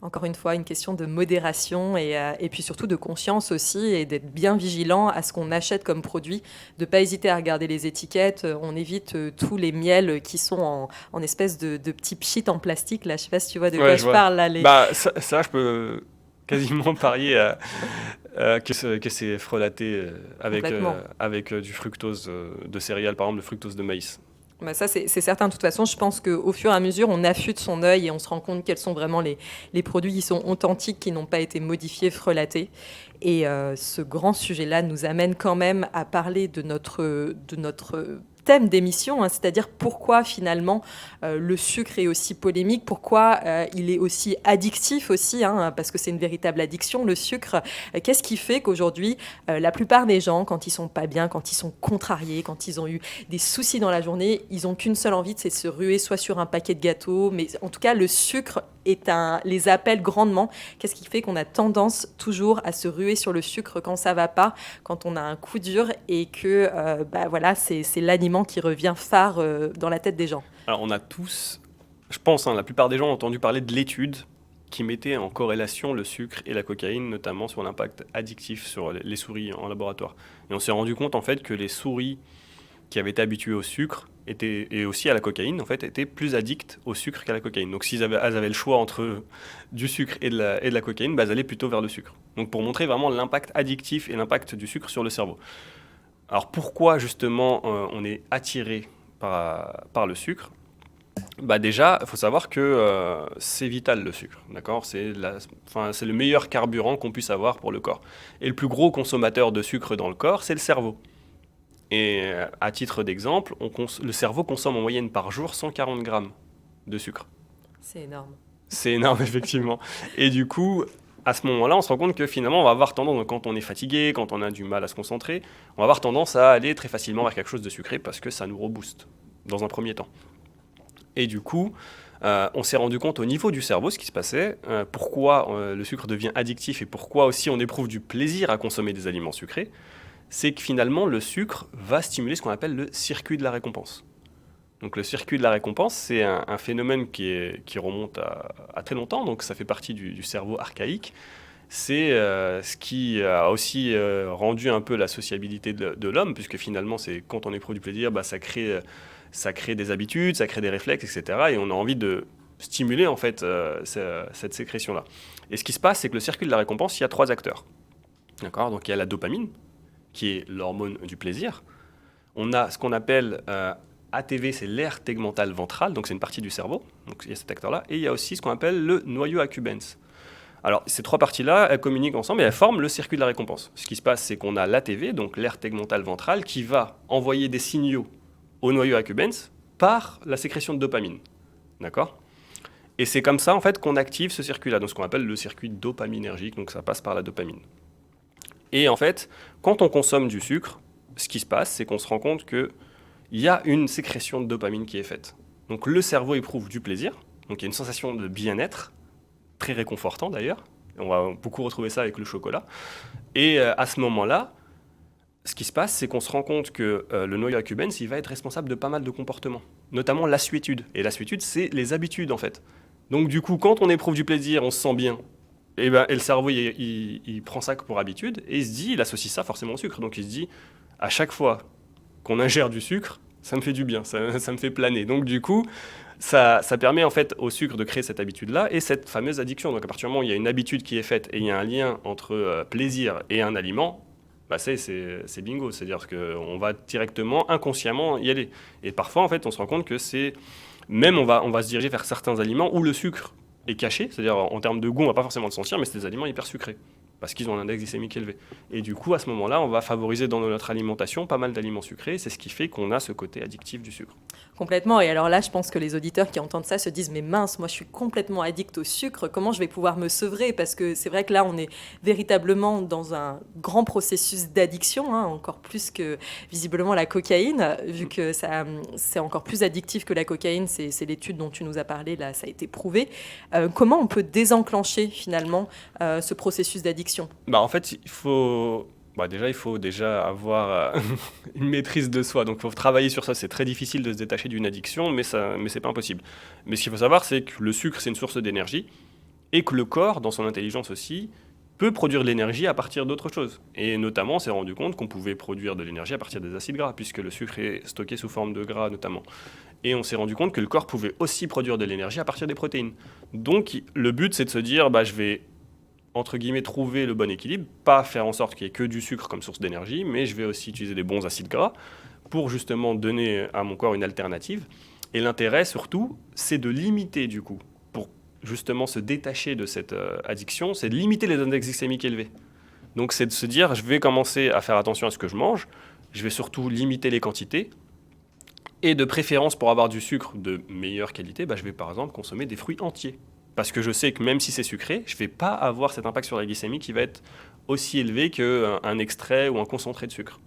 Encore une fois, une question de modération et puis surtout de conscience aussi, et d'être bien vigilant à ce qu'on achète comme produit, de ne pas hésiter à regarder les étiquettes. On évite tous les miels qui sont en espèce de petits pchits en plastique. Là, je ne sais pas si tu vois de quoi je parle. Là, ça, je peux quasiment parier que c'est frelaté avec du fructose de céréales, par exemple le fructose de maïs. Ça, c'est certain. De toute façon, je pense qu'au fur et à mesure, on affûte son œil et on se rend compte quels sont vraiment les produits qui sont authentiques, qui n'ont pas été modifiés, frelatés. Et ce grand sujet-là nous amène quand même à parler de notre thème d'émission, c'est-à-dire pourquoi finalement le sucre est aussi polémique, pourquoi il est aussi addictif aussi, parce que c'est une véritable addiction, le sucre. Qu'est-ce qui fait qu'aujourd'hui, la plupart des gens, quand ils sont pas bien, quand ils sont contrariés, quand ils ont eu des soucis dans la journée, ils n'ont qu'une seule envie, c'est de se ruer soit sur un paquet de gâteaux, mais en tout cas, le sucre les appelle grandement. Qu'est-ce qui fait qu'on a tendance toujours à se ruer sur le sucre quand ça va pas, quand on a un coup dur, et que voilà, c'est l'aliment qui revient phare dans la tête des gens. Alors on a tous, je pense, la plupart des gens ont entendu parler de l'étude qui mettait en corrélation le sucre et la cocaïne, notamment sur l'impact addictif sur les souris en laboratoire. Et on s'est rendu compte en fait que les souris qui avaient été habituées au sucre et aussi à la cocaïne, en fait, étaient plus addictes au sucre qu'à la cocaïne. Donc si elles avaient le choix entre du sucre et de la cocaïne, elles allaient plutôt vers le sucre. Donc pour montrer vraiment l'impact addictif et l'impact du sucre sur le cerveau. Alors pourquoi justement on est attiré par le sucre ? Déjà, il faut savoir que c'est vital le sucre, d'accord ? C'est le meilleur carburant qu'on puisse avoir pour le corps. Et le plus gros consommateur de sucre dans le corps, c'est le cerveau. Et à titre d'exemple, le cerveau consomme en moyenne par jour 140 grammes de sucre. C'est énorme. C'est énorme, effectivement. Et du coup, à ce moment-là, on se rend compte que finalement, on va avoir tendance, quand on est fatigué, quand on a du mal à se concentrer, on va avoir tendance à aller très facilement vers quelque chose de sucré parce que ça nous rebooste, dans un premier temps. Et du coup, on s'est rendu compte au niveau du cerveau ce qui se passait, pourquoi le sucre devient addictif et pourquoi aussi on éprouve du plaisir à consommer des aliments sucrés. C'est que finalement, le sucre va stimuler ce qu'on appelle le circuit de la récompense. Donc le circuit de la récompense, c'est un phénomène qui remonte à très longtemps, donc ça fait partie du cerveau archaïque. C'est ce qui a aussi rendu un peu la sociabilité de l'homme, puisque finalement, c'est quand on éprouve du plaisir, ça crée des habitudes, ça crée des réflexes, etc. Et on a envie de stimuler en fait cette sécrétion-là. Et ce qui se passe, c'est que le circuit de la récompense, il y a 3 acteurs. D'accord ? Donc il y a la dopamine, qui est l'hormone du plaisir. On a ce qu'on appelle ATV, c'est l'aire tegmentale ventrale, donc c'est une partie du cerveau, donc il y a cet acteur-là, et il y a aussi ce qu'on appelle le noyau accumbens. Alors ces 3 parties-là, elles communiquent ensemble et elles forment le circuit de la récompense. Ce qui se passe, c'est qu'on a l'ATV, donc l'aire tegmentale ventrale, qui va envoyer des signaux au noyau accumbens par la sécrétion de dopamine. D'accord ? Et c'est comme ça en fait qu'on active ce circuit-là, donc ce qu'on appelle le circuit dopaminergique, donc ça passe par la dopamine. Et en fait, quand on consomme du sucre, ce qui se passe, c'est qu'on se rend compte qu'il y a une sécrétion de dopamine qui est faite. Donc le cerveau éprouve du plaisir, donc il y a une sensation de bien-être, très réconfortant d'ailleurs. On va beaucoup retrouver ça avec le chocolat. Et à ce moment-là, ce qui se passe, c'est qu'on se rend compte que le noyau accumbens, il va être responsable de pas mal de comportements, notamment l'assuétude. Et l'assuétude, c'est les habitudes, en fait. Donc, du coup, quand on éprouve du plaisir, on se sent bien, et le cerveau, il prend ça pour habitude, et il associe ça forcément au sucre. Donc, il se dit, à chaque fois qu'on ingère du sucre, ça me fait du bien, ça me fait planer. Donc, du coup, ça permet en fait au sucre de créer cette habitude-là et cette fameuse addiction. Donc, à partir du moment où il y a une habitude qui est faite et il y a un lien entre plaisir et un aliment, bah c'est bingo, c'est-à-dire qu'on va directement, inconsciemment y aller. Et parfois, en fait, on se rend compte que même on va se diriger vers certains aliments où le sucre est caché, c'est-à-dire en termes de goût, on va pas forcément le sentir, mais c'est des aliments hyper sucrés, parce qu'ils ont un index glycémique élevé. Et du coup, à ce moment-là, on va favoriser dans notre alimentation pas mal d'aliments sucrés, c'est ce qui fait qu'on a ce côté addictif du sucre. Complètement. Et alors là, je pense que les auditeurs qui entendent ça se disent mais mince, moi je suis complètement addict au sucre, comment je vais pouvoir me sevrer? Parce que c'est vrai que là, on est véritablement dans un grand processus d'addiction, encore plus que visiblement la cocaïne, vu que c'est encore plus addictif que la cocaïne, c'est l'étude dont tu nous as parlé, là, ça a été prouvé. Comment on peut désenclencher finalement ce processus d'addiction? En fait, il faut déjà avoir une maîtrise de soi. Donc, il faut travailler sur ça. C'est très difficile de se détacher d'une addiction, mais c'est pas impossible. Mais ce qu'il faut savoir, c'est que le sucre, c'est une source d'énergie et que le corps, dans son intelligence aussi, peut produire de l'énergie à partir d'autres choses. Et notamment, on s'est rendu compte qu'on pouvait produire de l'énergie à partir des acides gras, puisque le sucre est stocké sous forme de gras, notamment. Et on s'est rendu compte que le corps pouvait aussi produire de l'énergie à partir des protéines. Donc, le but, c'est de se dire, je vais entre guillemets, trouver le bon équilibre, pas faire en sorte qu'il n'y ait que du sucre comme source d'énergie, mais je vais aussi utiliser des bons acides gras pour justement donner à mon corps une alternative. Et l'intérêt, surtout, c'est de limiter, du coup, pour justement se détacher de cette addiction, c'est de limiter les index glycémiques élevés. Donc, c'est de se dire, je vais commencer à faire attention à ce que je mange, je vais surtout limiter les quantités, et de préférence, pour avoir du sucre de meilleure qualité, je vais par exemple consommer des fruits entiers. Parce que je sais que même si c'est sucré, je ne vais pas avoir cet impact sur la glycémie qui va être aussi élevé qu'un extrait ou un concentré de sucre.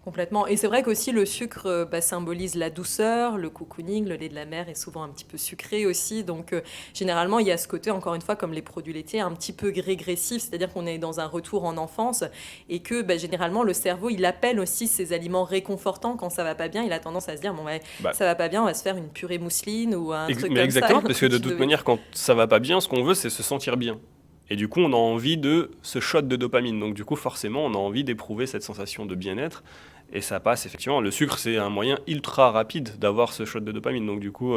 Complètement. Et c'est vrai qu'aussi le sucre symbolise la douceur, le cocooning, le lait de la mer est souvent un petit peu sucré aussi. Donc généralement, il y a ce côté, encore une fois, comme les produits laitiers, un petit peu régressif, c'est-à-dire qu'on est dans un retour en enfance et que généralement, le cerveau, il appelle aussi ces aliments réconfortants quand ça va pas bien. Il a tendance à se dire, ça va pas bien, on va se faire une purée mousseline ou un truc comme ça. Exactement, parce que de toute manière, quand ça va pas bien, ce qu'on veut, c'est se sentir bien. Et du coup, on a envie de ce shot de dopamine. Donc du coup, forcément, on a envie d'éprouver cette sensation de bien-être. Et ça passe, effectivement. Le sucre, c'est un moyen ultra rapide d'avoir ce shot de dopamine. Donc du coup,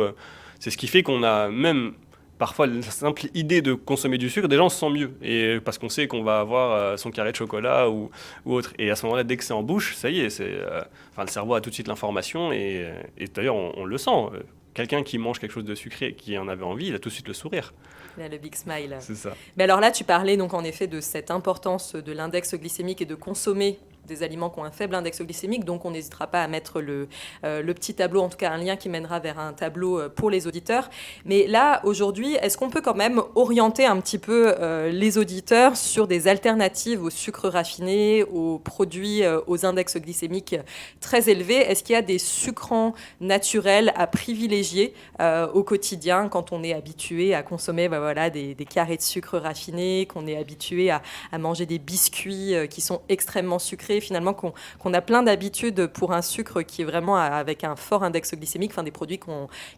c'est ce qui fait qu'on a même parfois la simple idée de consommer du sucre, déjà on se sent mieux. Et parce qu'on sait qu'on va avoir son carré de chocolat ou autre. Et à ce moment-là, dès que c'est en bouche, ça y est, le cerveau a tout de suite l'information. Et d'ailleurs, on le sent. Quelqu'un qui mange quelque chose de sucré, qui en avait envie, il a tout de suite le sourire. Il a le big smile. C'est ça. Mais alors là, tu parlais donc en effet de cette importance de l'index glycémique et de consommer des aliments qui ont un faible index glycémique, donc on n'hésitera pas à mettre le petit tableau, en tout cas un lien qui mènera vers un tableau pour les auditeurs. Mais là, aujourd'hui, est-ce qu'on peut quand même orienter un petit peu les auditeurs sur des alternatives au sucre raffiné, aux produits aux index glycémiques très élevés? Est-ce qu'il y a des sucrants naturels à privilégier au quotidien quand on est habitué à consommer des carrés de sucre raffinés, qu'on est habitué à manger des biscuits qui sont extrêmement sucrés, finalement qu'on a plein d'habitudes pour un sucre qui est vraiment avec un fort index glycémique, des produits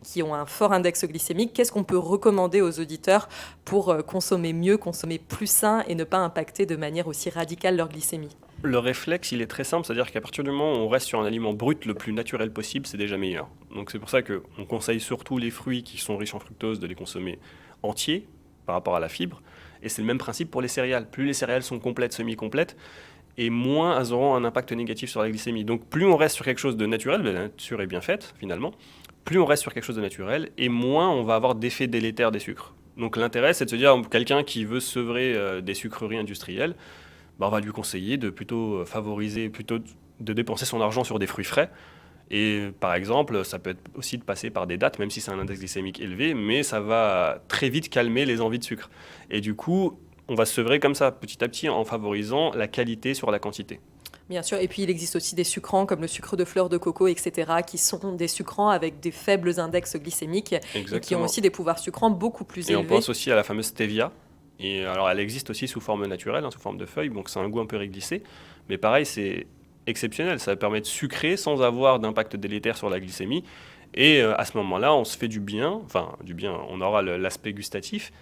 qui ont un fort index glycémique. Qu'est-ce qu'on peut recommander aux auditeurs pour consommer mieux, consommer plus sain et ne pas impacter de manière aussi radicale leur glycémie? Le réflexe, il est très simple, c'est-à-dire qu'à partir du moment où on reste sur un aliment brut le plus naturel possible, c'est déjà meilleur. Donc c'est pour ça qu'on conseille surtout les fruits qui sont riches en fructose de les consommer entiers par rapport à la fibre. Et c'est le même principe pour les céréales. Plus les céréales sont complètes, semi-complètes, et moins elles auront un impact négatif sur la glycémie. Donc plus on reste sur quelque chose de naturel, la nature est bien faite finalement, plus on reste sur quelque chose de naturel, et moins on va avoir d'effet délétère des sucres. Donc l'intérêt, c'est de se dire, quelqu'un qui veut se sevrer des sucreries industrielles, on va lui conseiller de plutôt favoriser, plutôt de dépenser son argent sur des fruits frais. Et par exemple, ça peut être aussi de passer par des dattes, même si c'est un index glycémique élevé, mais ça va très vite calmer les envies de sucre. Et du coup, on va se sevrer comme ça, petit à petit, en favorisant la qualité sur la quantité. Bien sûr, et puis il existe aussi des sucrants comme le sucre de fleur de coco, etc., qui sont des sucrants avec des faibles index glycémiques. Exactement. Et qui ont aussi des pouvoirs sucrants beaucoup plus élevés. Et on pense aussi à la fameuse stevia. Et alors elle existe aussi sous forme naturelle, sous forme de feuilles, donc c'est un goût un peu réglissé. Mais pareil, c'est exceptionnel. Ça permet de sucrer sans avoir d'impact délétère sur la glycémie. Et à ce moment-là, on se fait du bien, on aura l'aspect gustatif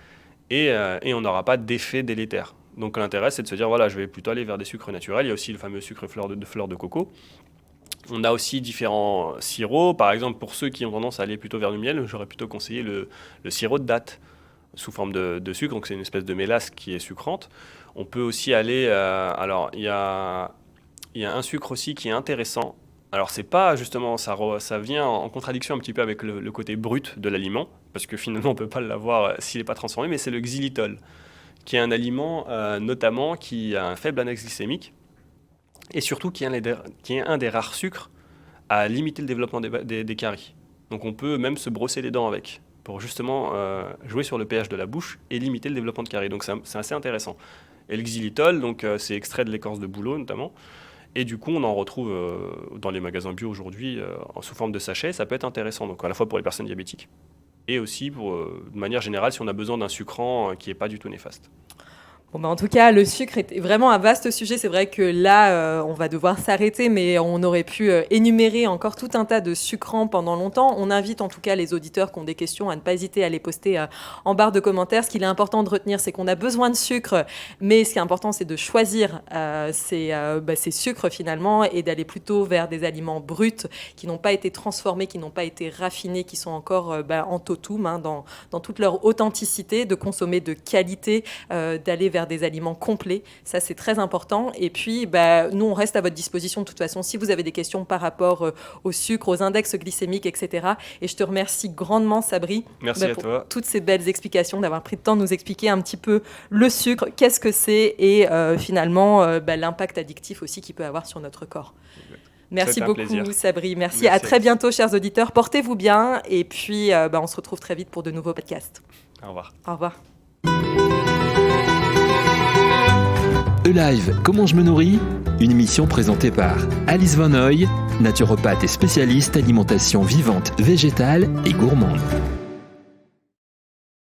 et on n'aura pas d'effet délétère. Donc l'intérêt, c'est de se dire, voilà, je vais plutôt aller vers des sucres naturels. Il y a aussi le fameux sucre fleur de coco. On a aussi différents sirops. Par exemple, pour ceux qui ont tendance à aller plutôt vers le miel, j'aurais plutôt conseillé le sirop de date sous forme de sucre. Donc c'est une espèce de mélasse qui est sucrante. On peut aussi aller... alors, il y a un sucre aussi qui est intéressant. Alors, c'est pas justement... Ça vient en contradiction un petit peu avec le côté brut de l'aliment, parce que finalement, on ne peut pas l'avoir s'il n'est pas transformé, mais c'est le xylitol, qui est un aliment notamment qui a un faible index glycémique, et surtout qui est un des rares sucres à limiter le développement des caries. Donc on peut même se brosser les dents avec, pour justement jouer sur le pH de la bouche et limiter le développement de caries. Donc c'est assez intéressant. Et le xylitol, donc, c'est extrait de l'écorce de bouleau notamment, et du coup on en retrouve dans les magasins bio aujourd'hui sous forme de sachet. Ça peut être intéressant, donc à la fois pour les personnes diabétiques, et aussi de manière générale si on a besoin d'un sucrant qui n'est pas du tout néfaste. Bon, en tout cas, le sucre est vraiment un vaste sujet. C'est vrai que là, on va devoir s'arrêter, mais on aurait pu énumérer encore tout un tas de sucrants pendant longtemps. On invite en tout cas les auditeurs qui ont des questions à ne pas hésiter à les poster en barre de commentaires. Ce qu'il est important de retenir, c'est qu'on a besoin de sucre, mais ce qui est important, c'est de choisir ces sucres finalement et d'aller plutôt vers des aliments bruts qui n'ont pas été transformés, qui n'ont pas été raffinés, qui sont encore en totum, dans toute leur authenticité, de consommer de qualité, d'aller vers des aliments complets. Ça, c'est très important. Et puis, nous, on reste à votre disposition de toute façon si vous avez des questions par rapport au sucre, aux index glycémiques, etc. Et je te remercie grandement, Sabri, pour toutes ces belles explications, d'avoir pris le temps de nous expliquer un petit peu le sucre, qu'est-ce que c'est et finalement l'impact addictif aussi qu'il peut avoir sur notre corps. Merci beaucoup, Sabri. Merci. À très bientôt, chers auditeurs. Portez-vous bien. Et puis, on se retrouve très vite pour de nouveaux podcasts. Au revoir. Au revoir. E-Live, comment je me nourris ? Une émission présentée par Alice Van Hoy, naturopathe et spécialiste alimentation vivante, végétale et gourmande.